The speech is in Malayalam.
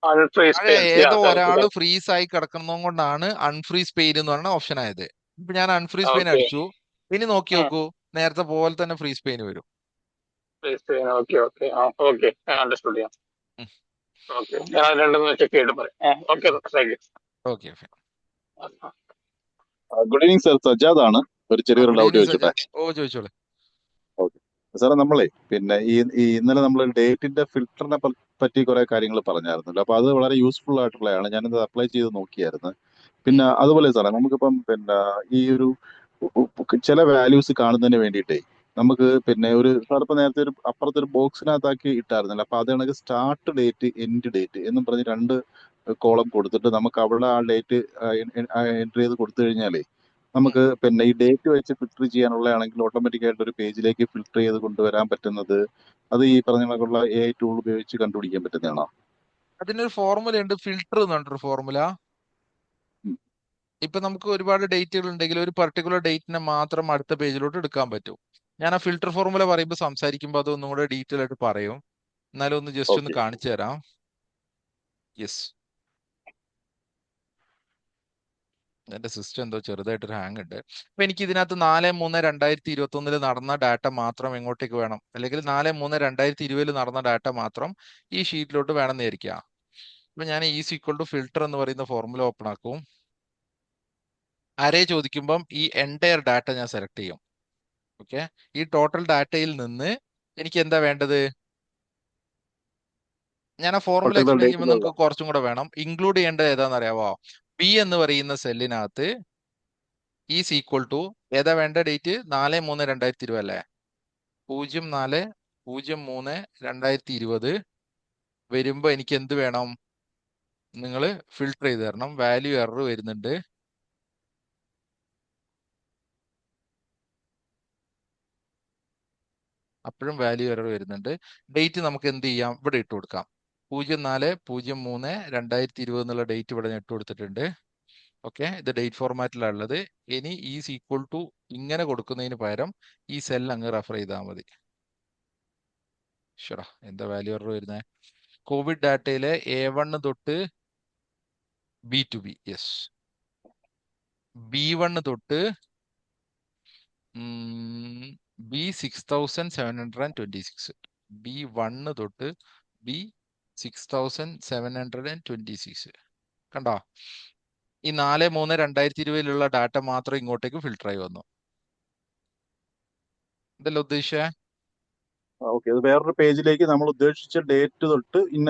അൺഫ്രീസ് അതെ, പെയിൻസ്, യാ ഏതോ കറക്റ്റ് ഒരാൾ കറക്റ്റ്. ഫ്രീസ് ആയി കിടക്കുന്നത് കൊണ്ടാണ് അൺഫ്രീസ് പെയിൻ എന്ന് പറഞ്ഞ ഓപ്ഷൻ ആയത്. ഇപ്പൊ ഞാൻ അൺഫ്രീസ് പെയിൻ ഓക്കെ. അടിച്ചു, ഇനി നോക്കി നോക്കൂ, നേരത്തെ പോലെ തന്നെ ഫ്രീസ് പെയിൻ വരും. ഫ്രീസ് പെയിൻ, ഓക്കെ ഓക്കെ, ആ ഓക്കെ, അണ്ടർസ്റ്റുഡ് ചെയ്യാം. ഉം, ഓക്കെ, ഞാൻ അത് രണ്ടെന്ന് ചെക്ക് ചെയ്തിട്ട് പറയാം. ഓക്കെ, ഉം. Thank you. Okay. Good evening sir, സജ്ജാദാണ്. ഒരു ആ, ചെറിയൊരു ഗുഡ് ഡൗട്ട് ഈവനിങ് ചോദിച്ചോട്ടെ? സജ്ജാദ്. ഓ, ചോദിച്ചോളെ. ഓക്കെ സാറേ, നമ്മളെ പിന്നെ ഈ ഇന്നലെ നമ്മൾ ഡേറ്റിന്റെ ഫിൽറ്ററിനെ പറ്റി കുറെ കാര്യങ്ങൾ പറഞ്ഞായിരുന്നല്ലോ. അപ്പൊ അത് വളരെ യൂസ്ഫുൾ ആയിട്ടുള്ളതാണ്. ഞാനത് അപ്ലൈ ചെയ്ത് നോക്കിയായിരുന്നു. ഉം, പിന്നെ അതുപോലെ സാറേ, നമുക്കിപ്പം പിന്നെ ഈ ഒരു ചില വാല്യൂസ് കാണുന്നതിന് വേണ്ടിയിട്ടേ നമുക്ക് പിന്നെ ഒരു സാർ ഇപ്പൊ നേരത്തെ ഒരു അപ്പുറത്തെ ഒരു ബോക്സിനകത്താക്കി ഇട്ടായിരുന്നല്ലോ. അപ്പൊ അത് കണക്ക് സ്റ്റാർട്ട് ഡേറ്റ് എൻഡ് ഡേറ്റ് എന്നും പറഞ്ഞ് രണ്ട് കോളം കൊടുത്തിട്ട് നമുക്ക് അവിടെ ആ ഡേറ്റ് എൻട്രി ചെയ്ത് കൊടുത്തു കഴിഞ്ഞാലേ ഉം. നമുക്ക് പിന്നെ ഈ ഡേറ്റ് വെച്ച് ഫിൽട്ടർ ചെയ്യാനുള്ളതാണെങ്കിൽ ഓട്ടോമാറ്റിക് ആയിട്ട് ഒരു പേജിലേക്ക് ഫിൽട്ടർ ചെയ്ത് കൊണ്ടുവരാൻ പറ്റുന്നത് അത് ഈ പറഞ്ഞ കണക്കുള്ള AI ടൂൾ ഉപയോഗിച്ച് കണ്ടുപിടിക്കാൻ പറ്റുന്നതാണോ? അതിനൊരു ഫോർമുല ഉണ്ട്, ഫിൽട്ടർ എന്ന് പറഞ്ഞൊരു ഫോർമുല. ഉം. ഇപ്പൊ നമുക്ക് ഒരുപാട് ഡേറ്റുകൾ ഉണ്ടെങ്കിൽ ഒരു പർട്ടിക്കുലർ ഡേറ്റിനെ മാത്രം അടുത്ത പേജിലോട്ട് എടുക്കാൻ പറ്റും. ഞാൻ ആ ഫിൽട്ടർ ഫോർമുല പറയുമ്പോൾ സംസാരിക്കുമ്പോൾ അതൊന്നും കൂടെ ഡീറ്റെയിൽ ആയിട്ട് പറയും. എന്നാലും ഒന്ന് ജസ്റ്റ് ഒന്ന് ഓക്കെ. കാണിച്ചു തരാം. യെസ്, എന്റെ സിസ്റ്റം എന്തോ ചെറുതായിട്ടൊരു ഹാങ് ഉണ്ട്. അപ്പൊ എനിക്ക് ഇതിനകത്ത് 4/3/2021 നടന്ന ഡാറ്റ മാത്രം എങ്ങോട്ടേക്ക് വേണം, അല്ലെങ്കിൽ 4/3/2020 നടന്ന ഡാറ്റ മാത്രം ഈ ഷീറ്റിലോട്ട് വേണമെന്ന് വിചാരിക്കുക. അപ്പൊ ഞാൻ ഈസ് ഈക്വൽ ടു ഫിൽട്ടർ എന്ന് പറയുന്ന ഫോർമുല ഓപ്പൺ ആക്കും. അരേ ചോദിക്കുമ്പം ഈ എൻറ്റയർ ഡാറ്റ ഞാൻ സെലക്ട് ചെയ്യും. ഓക്കെ, ഈ ടോട്ടൽ ഡാറ്റയിൽ നിന്ന് എനിക്ക് എന്താ വേണ്ടത്? ഞാൻ ആ ഫോർമുല പർട്ടിക്കുലർ എക്സ്പ്ലെയിൻ ചെയ്യുമ്പോൾ ഡേറ്റിലുള്ള. നിങ്ങൾക്ക് കുറച്ചും കൂടെ വേണം. ഇൻക്ലൂഡ് ചെയ്യേണ്ടത് ഏതാണെന്ന് അറിയാവോ? ബി എന്ന് പറയുന്ന സെല്ലിനകത്ത് ഈസ് ഈക്വൽ ടു ഏതാ വേണ്ട ഡേറ്റ്? 4/3/2020 അല്ലേ? 04/03/2020 വരുമ്പോ എനിക്ക് എന്ത് വേണം? നിങ്ങൾ ഫിൽട്ടർ ചെയ്ത് തരണം. വാല്യൂ എറർ വരുന്നുണ്ട്. അപ്പോഴും വാല്യൂ എറർ വരുന്നുണ്ട്. ഡേറ്റ് നമുക്ക് എന്ത് ചെയ്യാം? ഇവിടെ ഇട്ട് കൊടുക്കാം. 04/03/2020 എന്നുള്ള ഡേറ്റ് ഇവിടെ ഞാൻ ഇട്ട് കൊടുത്തിട്ടുണ്ട്. ഓക്കെ, ഇത് ഡേറ്റ് ഫോർമാറ്റിലാണ് ഉള്ളത്. ഇനി ഈസ് ഈക്വൽ ടു ഇങ്ങനെ കൊടുക്കുന്നതിന് പകരം ഈ സെൽ അങ്ങ് റെഫർ ചെയ്താൽ മതി. ശരാ, എന്താ വാല്യൂ എറർ വരുന്നത്? കോവിഡ് ഡാറ്റയിലെ A1 തൊട്ട് B2B, യെസ്, B1 തൊട്ട് B6726, B1 തൊട്ട് B6726. കണ്ടോ? ഈ 4/3/2020 ഡാറ്റ മാത്രം ഇങ്ങോട്ടേക്ക് ഫിൽട്ടർ ആയി വന്നു. ഇതല്ല ഉദ്ദേശിച്ചേ? ഓക്കെ, അത് വേറൊരു പേജിലേക്ക് നമ്മൾ ഉദ്ദേശിച്ച ഡേറ്റ് തൊട്ട് ഇന്ന